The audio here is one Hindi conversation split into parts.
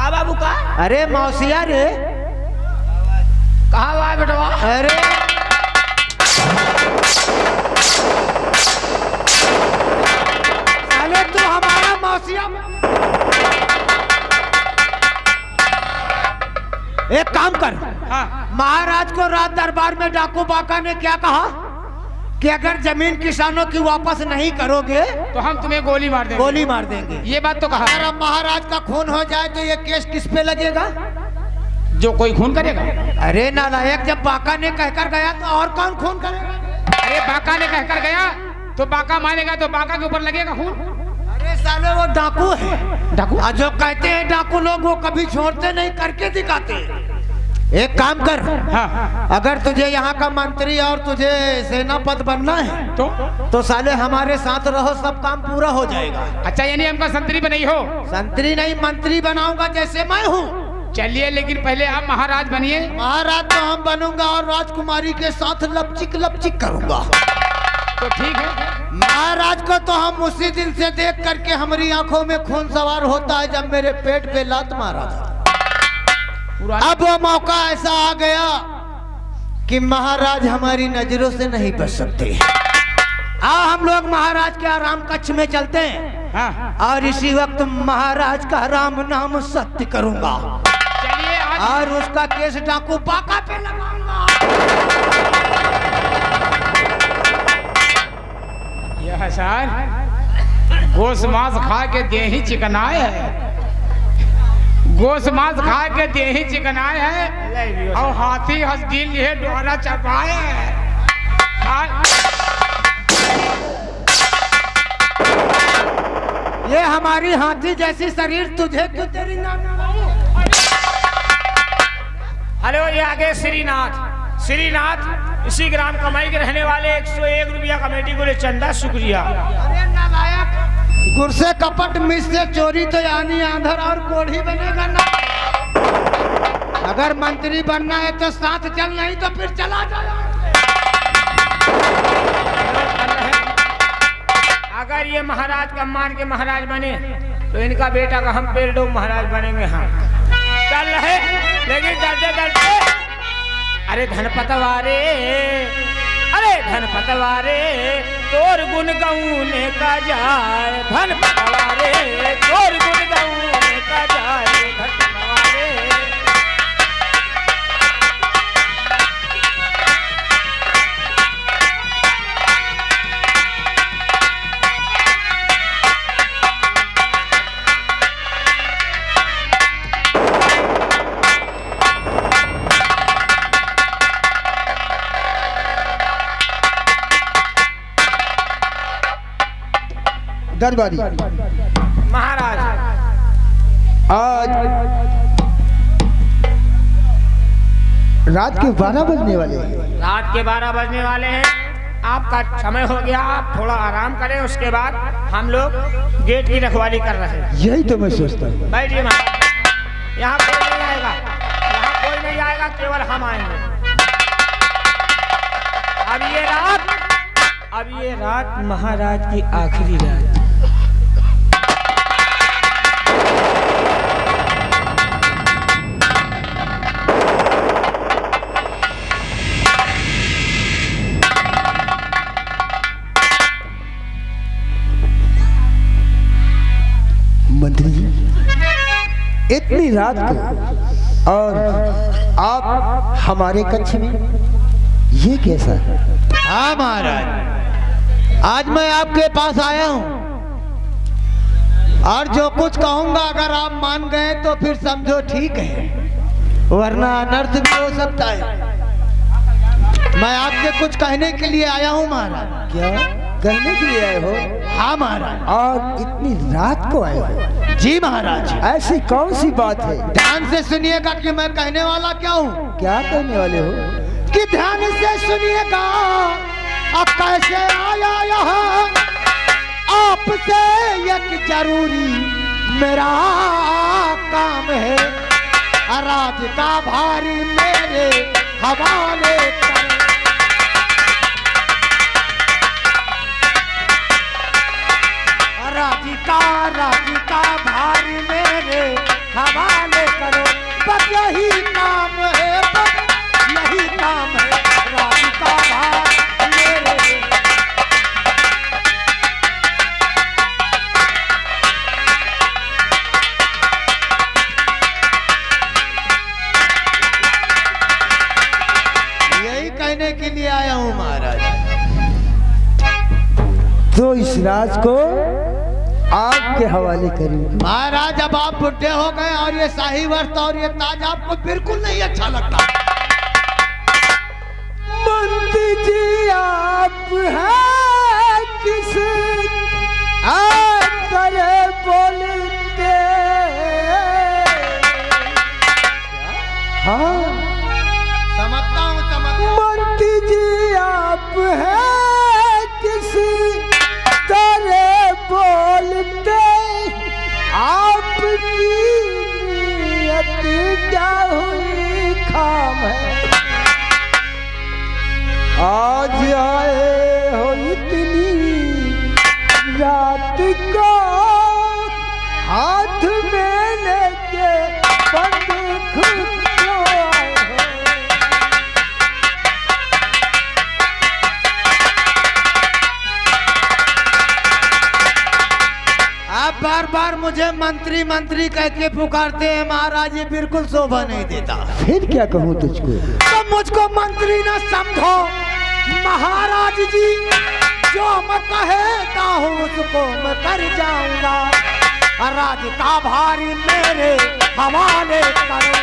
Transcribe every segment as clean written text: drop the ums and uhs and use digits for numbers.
का बाबू का? अरे मौसिया रे, कहाँ हुआ बेटवा? अरे साले तू हमारा मौसिया। एक काम कर, हाँ। महाराज को रात दरबार में डाकू बाका ने क्या कहा कि अगर जमीन किसानों की वापस नहीं करोगे तो हम तुम्हें गोली मार देंगे। गोली मार देंगे। ये बात तो कहा। अगर अब महाराज का खून हो जाए तो ये केस किस पे लगेगा? जो कोई खून करेगा। अरे नालायक, जब बाका ने कहकर गया तो और कौन खून करेगा? अरे बाका ने कहकर गया तो बाका मानेगा तो बाका के ऊपर लगेगा खून। अरे साले वो डाकू है। डाकू? और जो कहते हैं डाकू लोग वो कभी छोड़ते नहीं, करके दिखाते हैं। एक काम कर, हाँ। अगर तुझे यहाँ का मंत्री और तुझे सेनापति बनना है तो साले हमारे साथ रहो, सब काम पूरा हो जाएगा। अच्छा, यानी हमका संतरी बनाई हो? संतरी नहीं, मंत्री बनाऊंगा जैसे मैं हूँ। चलिए, लेकिन पहले आप महाराज बनिए। महाराज तो हम बनूंगा और राजकुमारी के साथ लपचिक लपचिक करूंगा। तो ठीक है। महाराज को तो हम उसी दिन से देख करके हमारी आंखों में खून सवार होता है जब मेरे पेट पे लात मारा था। अब वो मौका ऐसा आ गया कि महाराज हमारी नजरों से नहीं बच सकते। आओ हम लोग महाराज के आराम कक्ष में चलते हैं। हाँ। और इसी वक्त महाराज का राम नाम सत्य करूंगा। चलिए आज। और उसका केस डाकू बाका पे लगाऊंगा। यह सर गोश मांस खा के देही चिकनाए है। गोश मांस खा के देही चिकनाए है और हाथी हंसदिल ये डोरा चबाए है। ये हमारी हाथी जैसी शरीर तुझे क्यों तेरी नाम? हेलो, ये आगे श्रीनाथ। श्रीनाथ इसी ग्राम कमाई के रहने वाले 101 रुपया कमेटी को ले चंदा, शुक्रिया। अरे नालायक, गुर से कपट मिस से चोरी तो यानी आंधर और कोढ़ी बनेगा ना। अगर मंत्री बनना है तो साथ चल, नहीं तो फिर चला जाओ। अगर ये महाराज का मान के महाराज बने तो इनका बेटा का हम पेड़ दो महाराज बनेंगे। हम चल रहे, लेकिन डरते डरते। अरे धनपतवारे, अरे धनपतवारे, तोर गुण गऊने का जाए। धनपतवारे, तोर गुण गऊने का जाए। धनपतवारे। दरबारी महाराज, आज रात के 12 बजने वाले हैं। रात के 12 बजने वाले हैं। आपका समय हो गया, आप थोड़ा आराम करें, उसके बाद हम लोग गेट की रखवाली कर रहे हैं। यही तो मैं सोचता हूँ। बैठिए महाराज। यहाँ कोई नहीं आएगा, यहाँ कोई नहीं आएगा, केवल हम आएंगे। अब ये रात महाराज की आखिरी रात। मंत्री जी, इतनी रात को और आप हमारे कक्ष में, ये कैसा है? हाँ महाराज, आज मैं आपके पास आया हूँ और जो कुछ कहूंगा अगर आप मान गए तो फिर समझो ठीक है, वरना अनर्थ भी हो सकता है। मैं आपसे कुछ कहने के लिए आया हूँ महाराज। क्या कहने के लिए आए हो? हाँ महाराज। और इतनी रात को आए हो? जी महाराज। ऐसी कौन सी बात है? ध्यान से सुनिएगा कि मैं कहने वाला क्या हूँ। क्या कहने वाले हो? कि ध्यान से सुनिएगा, अब कैसे आया यहाँ आपसे एक जरूरी मेरा काम है। राज का भारी मेरे हवाले कर। राज का भारी मेरे हवाले राज को आपके हवाले करूंगी। महाराज अब आप बुढ़े हो गए और ये शाही वस्त्र और ये ताज आपको बिल्कुल नहीं अच्छा लगता। मंत्री जी आप हैं किस तरह बोलते? हाँ समझता हूँ। मंत्री जी आप हैं किस तरह बोलते? आपकी नीयत क्या हुई खाम है? आज आए हो इतनी रात को हाथ में लेके बंदूक क्यों आए हो? आप बार बार मुझे मंत्री मंत्री कह के पुकारते हैं महाराज, ये बिल्कुल शोभा नहीं देता। फिर क्या कहूँ तुझको? तो मुझको मंत्री न समझो महाराज जी, जो मैं कहता हूँ उसको मैं कर जाऊंगा। राज का भारी मेरे हवाले करो।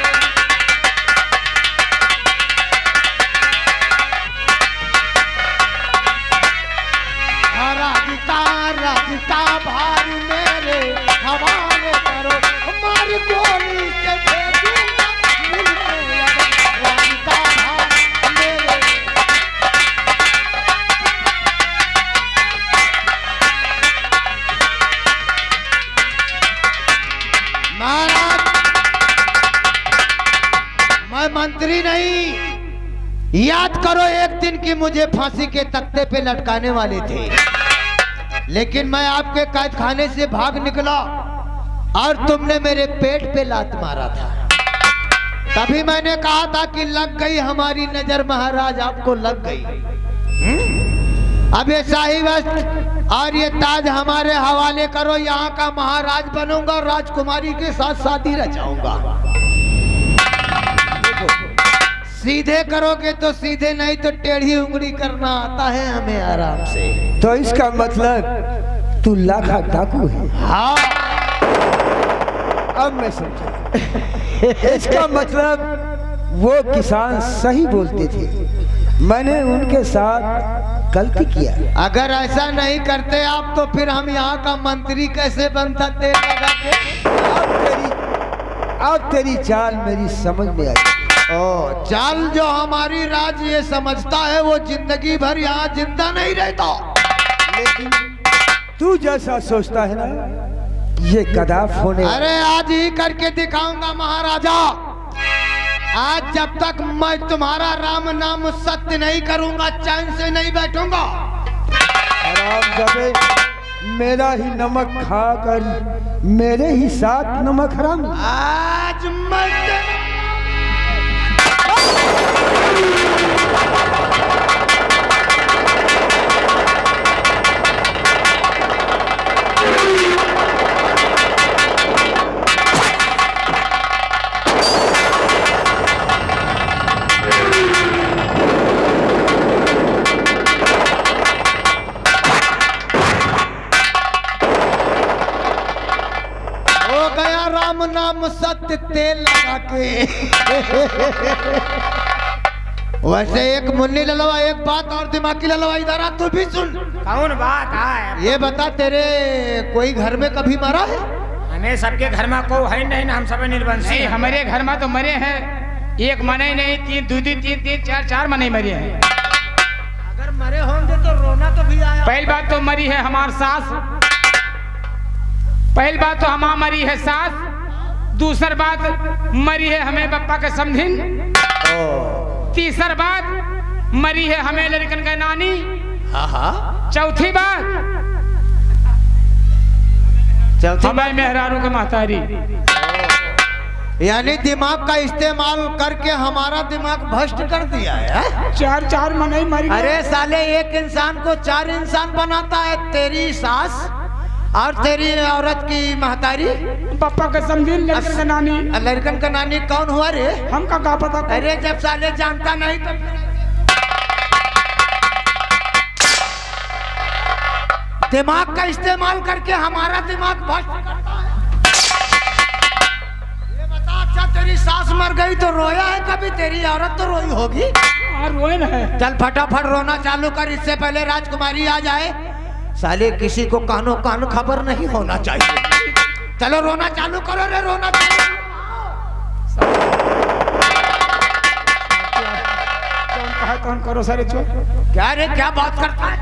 राज का भारी मेरे हवाले करो। हमारी गोली से भेजूंगा मिलके राज का भार मेरे। महाराज मैं मंत्री नहीं। याद करो एक दिन की मुझे फांसी के तख्ते पे लटकाने वाले थे, लेकिन मैं आपके कैद खाने से भाग निकला और तुमने मेरे पेट पे लात मारा था। तभी मैंने कहा था कि लग गई हमारी नजर महाराज, आपको लग गई। अब ये शाही वस्त्र और ये ताज हमारे हवाले करो, यहाँ का महाराज बनूंगा और राजकुमारी के साथ शादी रचाऊंगा। सीधे करोगे तो सीधे, नहीं तो टेढ़ी उंगली करना आता है हमें आराम से। तो इसका मतलब तू लाखा डाकू है? हाँ अब मैं समझा। इसका मतलब वो किसान सही बोलते थे, मैंने उनके साथ गलती किया। अगर ऐसा नहीं करते आप तो फिर हम यहाँ का मंत्री कैसे बनता तेल लगा के? अब तेरी चाल मेरी समझ में आई। ओ चाल जो हमारी राज ये समझता है वो जिंदगी भर यहाँ जिंदा नहीं रहता। लेकिन तू जैसा सोचता है ना, ये कदाफ होने। अरे आज ही करके दिखाऊंगा महाराजा। आज जब तक मैं तुम्हारा राम नाम सत्य नहीं करूंगा चैन से नहीं बैठूंगा। मेरा ही नमक खाकर मेरे ही साथ नमक हराम। आज मैं हो गया राम नाम सत्य तेल लगा के। वैसे एक मुन्नी ललवा, एक बात और दिमागी ललवा इधर आ, तू भी सुन। कौन बात है? ये बता तेरे कोई घर में कभी मरा है? हमें सबके घर में को है नहीं ना, हम सब निर्वंशी नहीं, हैं। हमारे घर में तो मरे हैं। एक मने नहीं, तीन दूधी तीन चार मने मरे हैं। अगर मरे होंगे तो रोना तो भी आया। पहली बात तो मरी है हमार सास, पहली बात तो हमार मरी है सास। दूसर बात मरी है हमें पप्पा के समधिन। तीसर बात मरी है हमें लड़कन का नानी। चौथी बात हमें मेहरारू के महतारी। यानी दिमाग का इस्तेमाल करके हमारा दिमाग भ्रष्ट कर दिया है। चार मने मरी। अरे साले एक इंसान को 4 इंसान बनाता है, तेरी सास और तेरी औरत की महतारी। पप्पा के समधिन लड़कन का नानी। लड़कन का नानी कौन हुआ रे? हमका क्या पता। अरे जब साले जानता नहीं तो दिमाग का इस्तेमाल करके हमारा दिमाग भ्रष्ट करता है। ये बता, अच्छा तेरी सास मर गई तो रोया है कभी? तेरी औरत तो रोई होगी। और रोए ना है। चल फटाफट रोना चालू कर, इससे पहले राजकुमारी आ जाए। साले किसी को कानो कान खबर नहीं होना चाहिए। चलो रोना चालू करो रे, रोना चालू। कौन कहा कौन करो सारे चो। क्या रे, क्या बात करता है?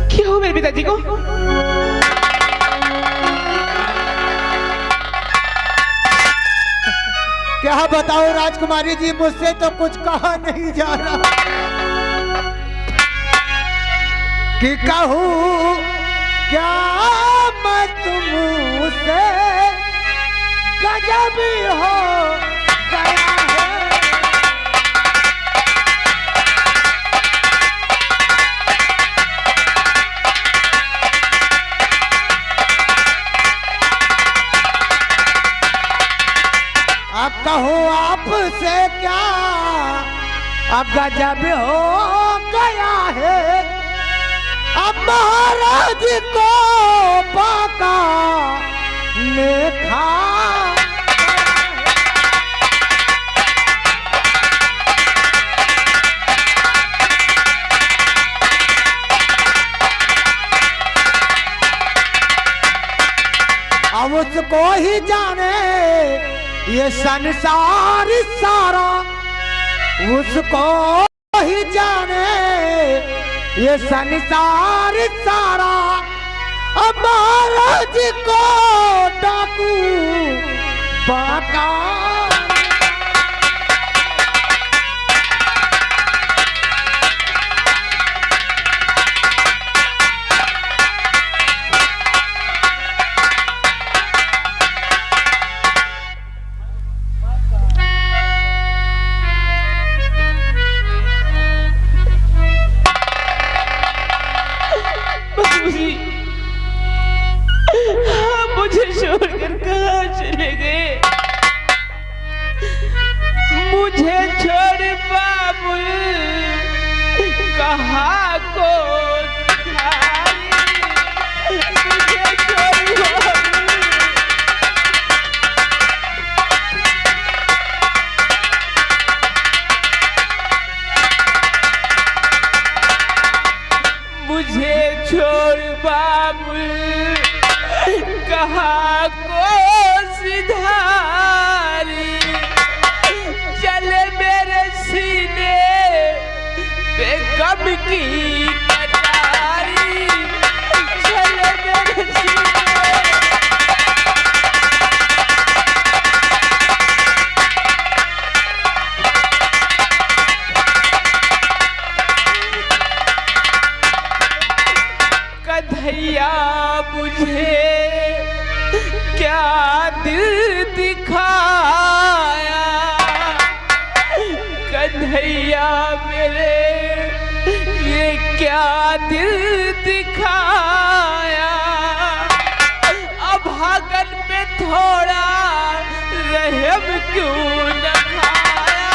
क्या हो मेरे पिताजी को? क्या बताओ राजकुमारी जी, मुझसे तो कुछ कहा नहीं जा रहा कि कहूँ क्या मैं तुमसे, गजब हो गया है। अब कहूँ आपसे क्या, अब गजब हो गया है। अब महाराज को बाका लेखा अब उसको ही जाने ये संसार सारा, उसको ही जाने ये संसार सारा। अब महाराज को डाकू बाका मुझे छोड़कर कहाँ चले गए? मुझे छोड़ बाबुल कहाँ को मुझे छोड़ बाबुल। मुझे छोड़ बाबुल कहाँ को सिधारी, चले मेरे सीने पे गम की कटारी, चले मेरे सीने। कन्हैया मुझे क्या दिल दिखाया, कन्हैया मेरे ये क्या दिल दिखाया। अब भागन पे थोड़ा रहम क्यों न खाया।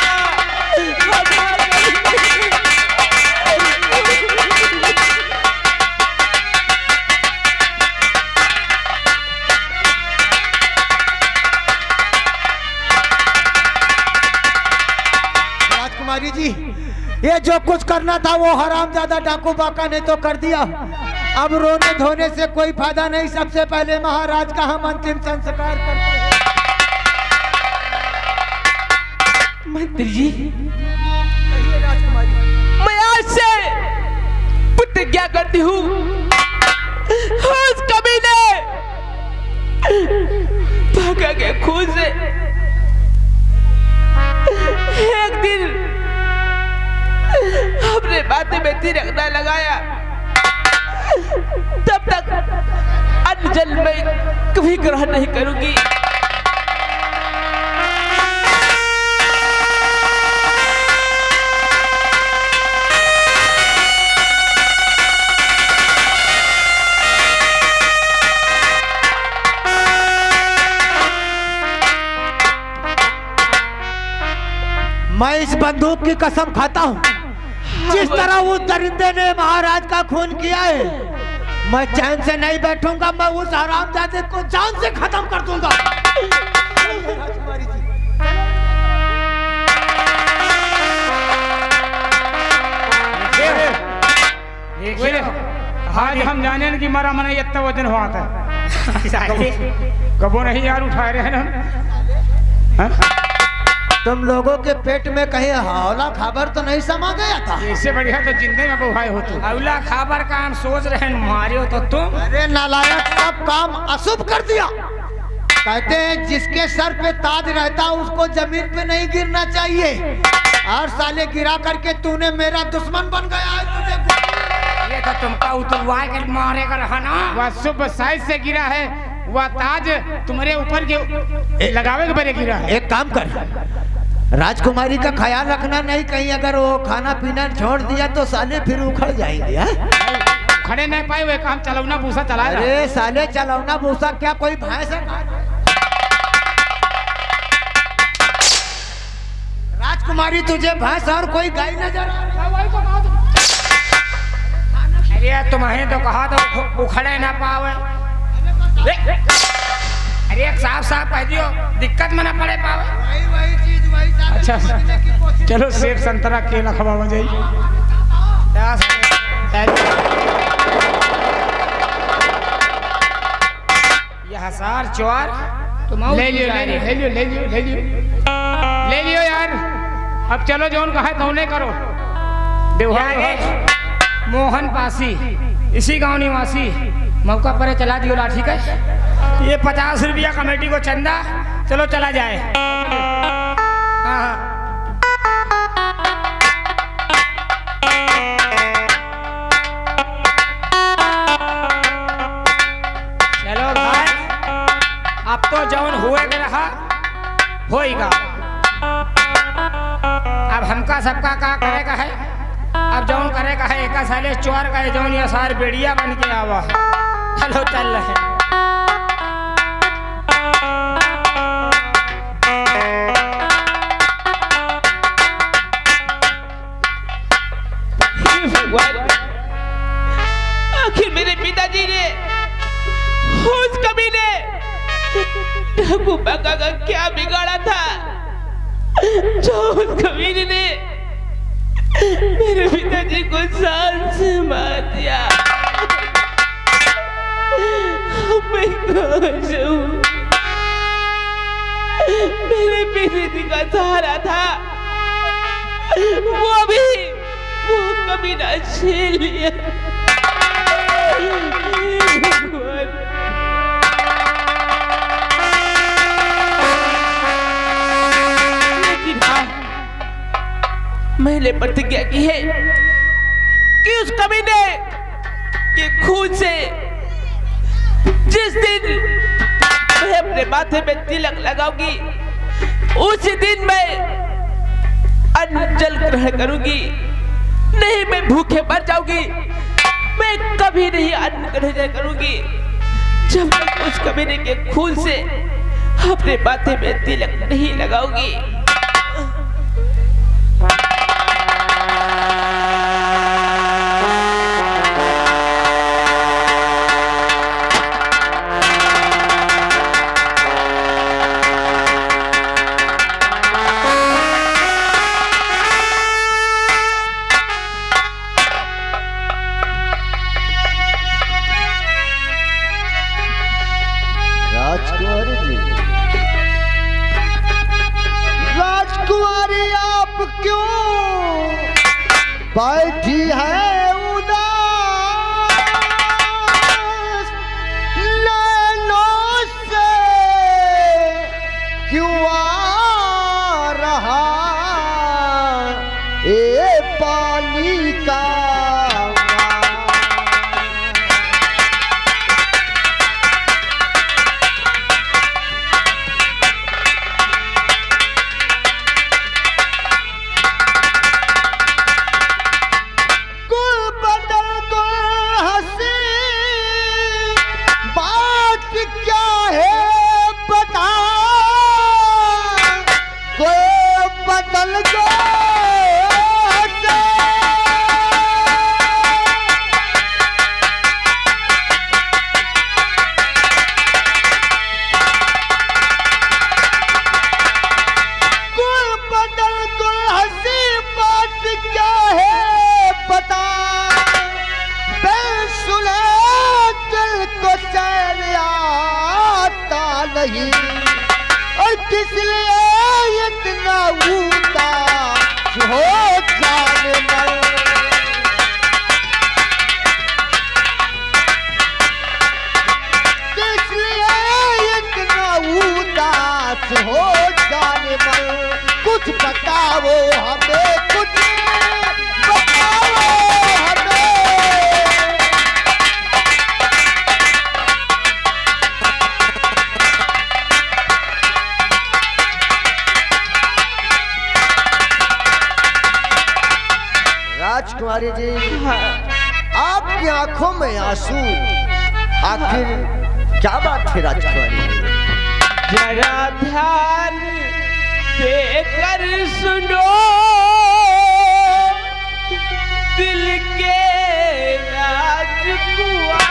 राजकुमारी जी, ये जो कुछ करना था वो हरामजादा डाकू बाका ने तो कर दिया। अब रोने धोने से कोई फायदा नहीं। सबसे पहले महाराज का हम अंतिम संस्कार करते हैं। मंत्री जी, राजकुमारी, मैं प्रतिज्ञा करती हूँ उस कमीने भागा के खून से एक दिन अपने माथे में तिलक न लगाया तब तक अन्न जल में कभी ग्रहण नहीं करूंगी। मैं इस बंदूक की कसम खाता हूँ, जिस तरह उस दरिंदे ने महाराज का खून किया है, मैं चैन से नहीं बैठूंगा। मैं उस हरामजादे को जान से खत्म कर दूंगा। आज हम जाने कि मरा मना इतना वजन हुआ था कबो नहीं यार उठा रहे हैं हम। तुम लोगों के पेट में कहीं हौला खबर तो नहीं समा गया था? इससे बढ़िया तो जिंदगी में बुहाई हो तू। हौला खबर का हम सोच रहे हैं मारे हो तो तुम। अरे नालायक, सब काम अशुभ कर दिया। कहते हैं जिसके सर पे ताज रहता उसको जमीन पे नहीं गिरना चाहिए, और साले गिरा करके तूने मेरा दुश्मन बन गया है। तुझे ये तो तुमका उतरवा के मारे कर है ना। वह शुभ साइज से गिरा है, वह ताज तुम्हारे ऊपर के लगावे के बड़े गिरा है। एक काम कर, राजकुमारी का ख्याल रखना, नहीं कहीं अगर वो खाना पीना छोड़ दिया तो साले फिर उखड़ जाएंगे। खड़े नहीं पाए हुए काम चलौना भूसा चलाए। अरे साले चलौना भूसा क्या कोई भैंस है? राजकुमारी तुझे भैंस और कोई गाय नजर आ रही है? अरे तुम्हें तो कहा तो उखड़े ना पावे। अरे एक साफ साफ कह दियो, दिक्कत में ना पड़े पावे। वही चीज वही साथ। अच्छा चलो सेब संतरा केला खवावा जाइए। यह सार चौर ले लियो ले लियो ले लियो ले लियो ले लियो ले लियो यार। अब चलो जोन कहा तो नहीं करो। मोहन पासी, इसी गांव निवासी, मौका पर चला दियो लाठी का। ये 50 रुपया कमेटी को चंदा, चलो चला जाए। हाँ चलो भाई, अब तो जौन हुए के रहा होएगा। अब हमका सबका का करे का है। अब जौन करे का है, एक साले चोर का है, जौन ये सार बेड़िया बन के आवा। चलो चल रहे। आखिर मेरे पिताजी ने उस कमीने डाकू बाका का क्या बिगाड़ा था जो उस कमीने ने मेरे पिताजी को जान से मार दिया। मैं कहाँ जाऊं? मेरे पिताजी का सहारा था, वो कमीना छीन लिया। लेकिन मैंने प्रतिज्ञा की है कि उस कमीने के खून से जिस दिन मैं अपने माथे में तिलक लगाऊंगी, उसी दिन मैं अन्न जल ग्रहण करूंगी। नहीं, मैं भूखे मर जाऊंगी। मैं कभी नहीं अन्न ग्रहण करूंगी जब तक उस कमीने के खून से अपने माथे में तिलक नहीं लगाऊंगी। राजकुमारी जी, राजकुमारी आप क्यों बैठी है उदास? बदल गए नहीं और किस लिए इतना उदास हो जाने मन किस लिए इतना उदास हो जाने मन कुछ बताओ हमें कुछ बताओ हमें राजकुमारी जी आपकी आंखों में आंसू आखिर क्या बात है राजकुमारी जी? जरा ध्यान देकर सुनो दिल के राजकुमार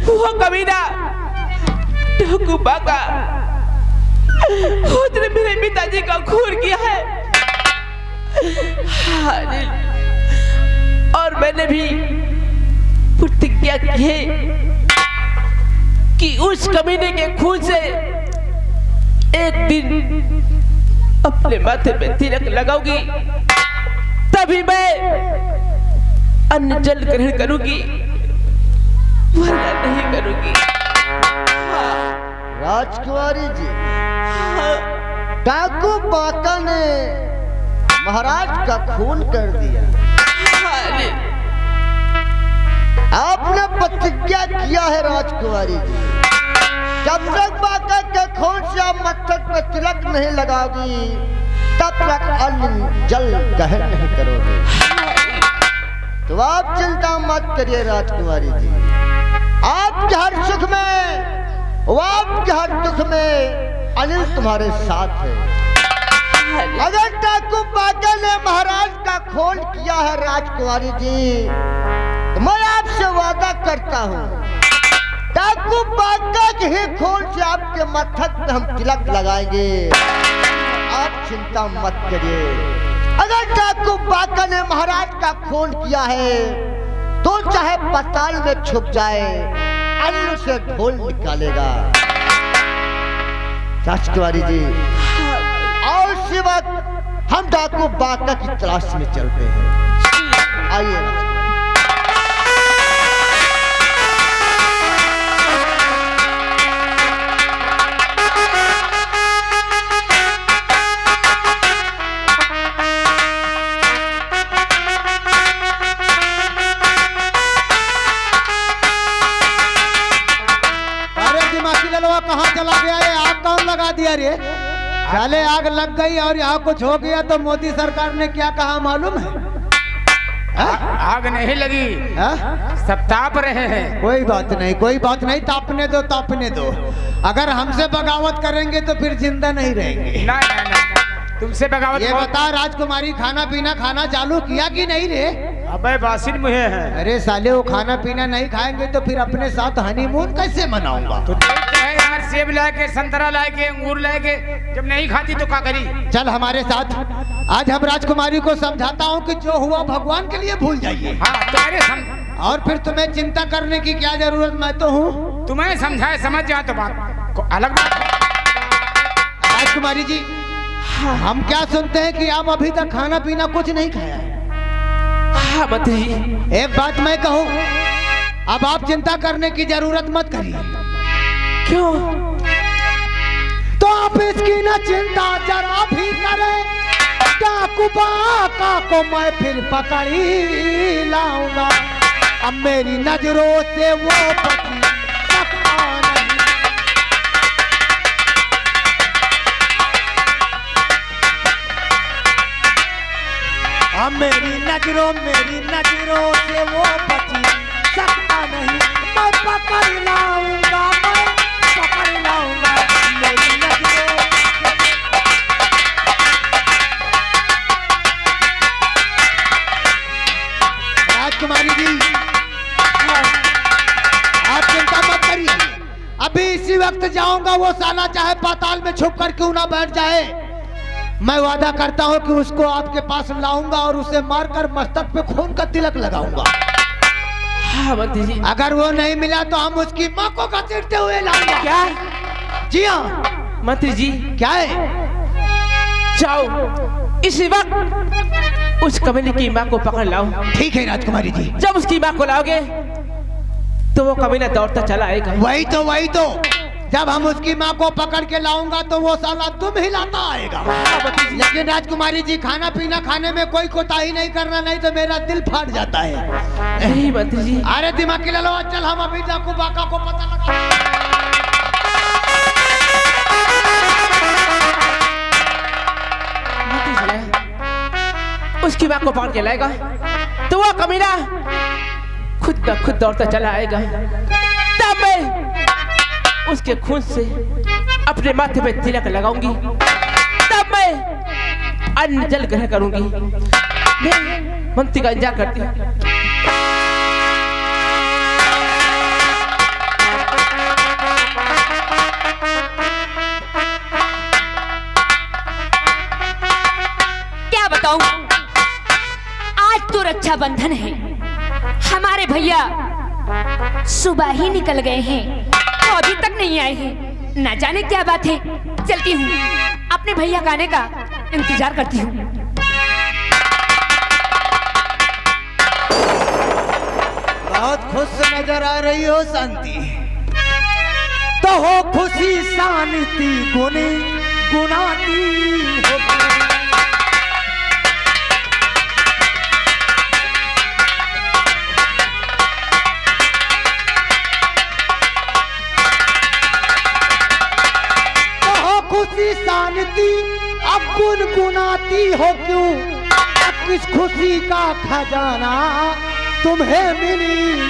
वो कमीना बाका उसने मेरे पिताजी का खून किया है और मैंने भी प्रतिज्ञा की है कि उस कमीने के खून से एक दिन अपने माथे पे तिलक लगाऊंगी तभी मैं अन्न जल ग्रहण करूंगी वरना नहीं करूंगी। राजकुमारी जी डाकू बाका ने महाराज का खून कर दिया। आपने प्रतिज्ञा किया है राजकुमारी जी जब तक बाका के खून से आप मस्तक पे तिलक नहीं लगाओगी तब तक अन्न जल ग्रहण नहीं करोगे। तो आप चिंता मत करिए राजकुमारी जी आपके हर सुख में आपके हर दुख में अनिल तुम्हारे साथ है। अगर डाकू बाका ने महाराज का खून किया है राजकुमारी जी तो मैं आपसे वादा करता हूँ डाकू बाका के ही खून से आपके मस्तक पे हम तिलक लगाएंगे। आप चिंता मत करिए। अगर डाकू बाका ने महाराज का खून किया है तो चाहे पाताल में छुप जाए अन्न से ढोल निकालेगा। राजकुमारी जी और इसी वक्त हम डाकू बाका की तलाश में चलते हैं। आइए रे? साले आग लग गई और यहाँ कुछ हो गया तो मोदी सरकार ने क्या कहा मालूम है? आग नहीं लगी, हाँ? सब ताप रहे हैं। कोई बात नहीं, कोई बात नहीं, तापने दो तापने दो। अगर हमसे बगावत करेंगे तो फिर जिंदा नहीं रहेंगे। ना ना ना, तुमसे बगावत ये बता राजकुमारी, खाना पीना खाना चालू किया कि नहीं रे? अबे बासिन मुहे है। अरे साले वो खाना पीना नहीं खाएंगे तो फिर अपने साथ हनीमून कैसे मनाऊंगा? तो यार सेब लाके, संतरा लाके, अंगूर लाके, जब नहीं खाती तो क्या करी? चल हमारे साथ, आज हम राजकुमारी को समझाता हूँ कि जो हुआ भगवान के लिए भूल जाइए। हाँ तुम्हारे समझ, और फिर तुम्हें चिंता करने की क्या जरूरत, मैं तो हूँ। तुम्हें समझाए समझ जाए तो बात को अलग बात है। राजकुमारी जी, हम क्या सुनते हैं कि आप अभी तक खाना पीना कुछ नहीं खाया है। हाँ मंत्री जी। एक बात मैं कहूँ, अब आप चिंता करने की जरूरत मत करिए। क्यों? तो आप इसकी न चिंता जरा भी करें, डाकू बाका को मैं फिर पकड़ ही लाऊंगा। अब मेरी नजरों से वो बची सकता नहीं। अब मेरी नजरों से वो बची सकता नहीं। मैं पकड़ लाऊंगा, मैं पकड़ लाऊंगा मेरी नजरों। राजकुमारी जी, आप चिंता मत करिए, अभी इसी वक्त जाऊंगा। वो साला चाहे पाताल में छुप कर क्यों ना बैठ जाए, मैं वादा करता हूं कि उसको आपके पास लाऊंगा और उसे मारकर मस्तक पे खून का तिलक लगाऊंगा। हाँ मंत्री जी। अगर वो नहीं मिला तो हम उसकी माँ को घसीटते हुए लाऊंगा। क्या? जी हाँ। मंत्री जी क्या है? जाओ इसी वक्त उस कमीने की माँ को पकड़ लाओ। ठीक है राजकुमारी जी। जब उसकी माँ को लाओगे तो वो कमीना दौड़ता चला आएगा। वही तो जब हम उसकी माँ को पकड़ के लाऊंगा तो वो साला तुम हिलाता आएगा। लेकिन राजकुमारी जी, खाना पीना खाने में कोई कोताही नहीं करना, नहीं तो मेरा दिल फाट जाता है। नहीं मंत्री जी। अरे दिमाग की ललो, चल हम अभी डाकू बाका को पता लगा। उसकी माँ को पकड़ के लाएगा तो वो कमीना खुद ब खुद दौड़ता चला आएगा। तब मैं उसके खून से अपने माथे पे तिलक लगाऊंगी। तब मैं अन्न जल ग्रहण करूंगी। मैं मंत्री का इंतजार करती हूँ। क्या बताऊं, आज तो रक्षाबंधन है। हमारे भैया सुबह ही निकल गए हैं, तो अभी तक नहीं आए हैं। ना जाने क्या बात है। चलती हूँ, अपने भैया का आने का इंतजार करती हूँ। बहुत खुश नजर आ रही हो शांति, तो हो खुशी शांति गुनी गुनाती हो। खुशी शांति अब गुनगुनाती हो क्यों? किस खुशी का खजाना तुम्हें मिली?